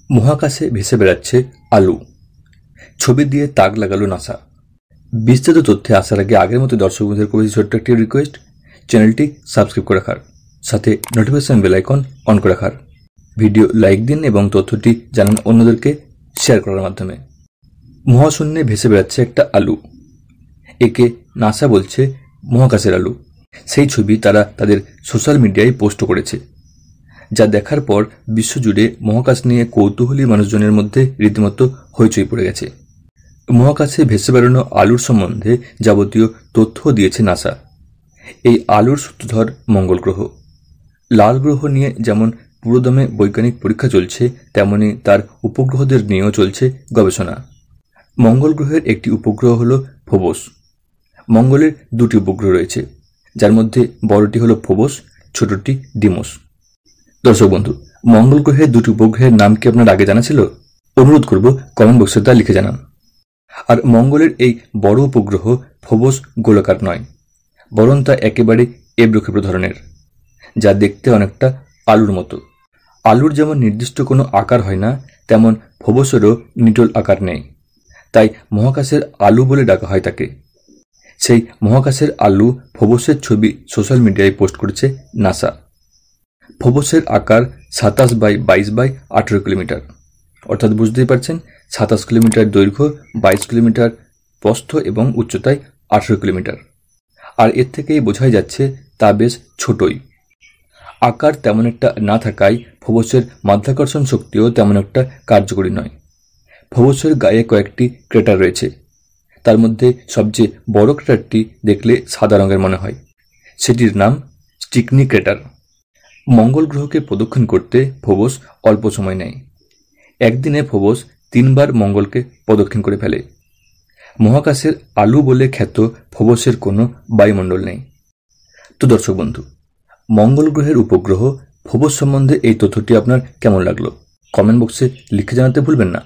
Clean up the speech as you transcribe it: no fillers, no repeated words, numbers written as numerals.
মহাকাশে ভেসে বেড়াচ্ছে আলু, ছবি দিয়ে তাক লাগালো নাসা। বিস্তারিত তথ্যে আসার আগে আগের মতো দর্শক বন্ধুদের করেছি ছোট্ট একটি রিকোয়েস্ট, চ্যানেলটি সাবস্ক্রাইব করে রাখার, সাথে নোটিফিকেশন বেল আইকন অন করে রাখার। ভিডিও লাইক দিন এবং তথ্যটি জানান অন্যদেরকে শেয়ার করার মাধ্যমে। মহাশূন্যে ভেসে বেড়াচ্ছে একটা আলু, একে নাসা বলছে মহাকাশের আলু। সেই ছবি তারা তাদের সোশ্যাল মিডিয়ায় পোস্ট করেছে, যা দেখার পর বিশ্বজুড়ে মহাকাশ নিয়ে কৌতূহলী মানুষজনের মধ্যে রীতিমতো হইচই পড়ে গেছে। মহাকাশে ভেসে বেড়ানো আলুর সম্বন্ধে যাবতীয় তথ্য দিয়েছে নাসা। এই আলুর সূত্রধর মঙ্গল গ্রহ। লাল গ্রহ নিয়ে যেমন পুরোদমে বৈজ্ঞানিক পরীক্ষা চলছে, তেমনি তার উপগ্রহদের নিয়েও চলছে গবেষণা। মঙ্গল গ্রহের একটি উপগ্রহ হল ফোবস। মঙ্গলের দুটি উপগ্রহ রয়েছে, যার মধ্যে বড়টি হল ফোবস, ছোটটি ডিমোস। দর্শক বন্ধু, মঙ্গল গ্রহের দুটি উপগ্রহের নাম কি আপনার আগে জানা ছিল? অনুরোধ করব কমেন্ট বক্সে তা লিখে জানান। আর মঙ্গলের এই বড় উপগ্রহ ফোবস গোলাকার নয়, বরং তা একেবারে এবড়োখেবড়ো ধরনের, যা দেখতে অনেকটা আলুর মতো। আলুর যেমন নির্দিষ্ট কোনো আকার হয় না, তেমন ফোবসেরও নিটল আকার নেই, তাই মহাকাশের আলু বলে ডাকা হয় তাকে। সেই মহাকাশের আলু ফোবসের ছবি সোশ্যাল মিডিয়ায় পোস্ট করেছে নাসা। ফোবসের আকার 27/22/18 কিলোমিটার, অর্থাৎ বুঝতেই পারছেন 27 কিলোমিটার দৈর্ঘ্য, 22 কিলোমিটার প্রস্থ এবং উচ্চতায় 18 কিলোমিটার। আর এর থেকেই বোঝাই যাচ্ছে তা বেশ ছোটই। আকার তেমন একটা না থাকায় ফোবসের মাধ্যাকর্ষণ শক্তিও তেমন একটা কার্যকরী নয়। ফোবসের গায়ে কয়েকটি ক্রেটার রয়েছে, তার মধ্যে সবচেয়ে বড় ক্রেটারটি দেখলে সাদা রঙের মনে হয়, সেটির নাম স্টিকনি ক্রেটার। মঙ্গল গ্রহকে প্রদক্ষিণ করতে ফোবস অল্প সময় নেয়। একদিনে ফোবস 3 বার মঙ্গলকে প্রদক্ষিণ করে ফেলে। মহাকাশের আলু বলে খ্যাত ফোবসের কোনো বায়ুমণ্ডল নেই। তো দর্শক বন্ধু, মঙ্গল গ্রহের উপগ্রহ ফোবস সম্বন্ধে এই তথ্যটি আপনার কেমন লাগলো? কমেন্ট বক্সে লিখে জানাতে ভুলবেন না।